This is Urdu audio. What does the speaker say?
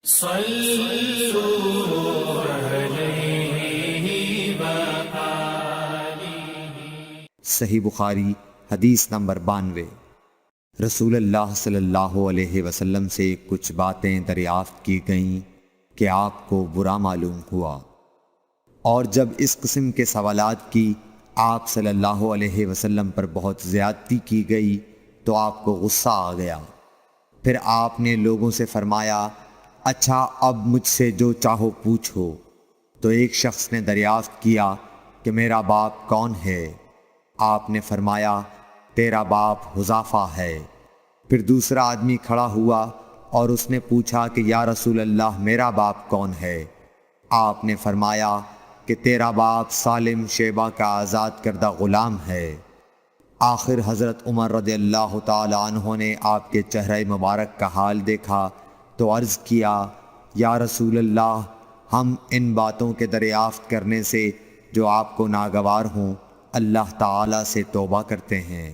صحیح بخاری حدیث نمبر 92۔ رسول اللہ صلی اللہ علیہ وسلم سے کچھ باتیں دریافت کی گئیں کہ آپ کو برا معلوم ہوا، اور جب اس قسم کے سوالات کی آپ صلی اللہ علیہ وسلم پر بہت زیادتی کی گئی تو آپ کو غصہ آ گیا۔ پھر آپ نے لوگوں سے فرمایا، اچھا اب مجھ سے جو چاہو پوچھو۔ تو ایک شخص نے دریافت کیا کہ میرا باپ کون ہے؟ آپ نے فرمایا، تیرا باپ حذافہ ہے۔ پھر دوسرا آدمی کھڑا ہوا اور اس نے پوچھا کہ یا رسول اللہ میرا باپ کون ہے؟ آپ نے فرمایا کہ تیرا باپ سالم شیبہ کا آزاد کردہ غلام ہے۔ آخر حضرت عمر رضی اللہ تعالی عنہ نے آپ کے چہرہ مبارک کا حال دیکھا تو عرض کیا، یا رسول اللہ، ہم ان باتوں کے دریافت کرنے سے جو آپ کو ناگوار ہوں اللہ تعالی سے توبہ کرتے ہیں۔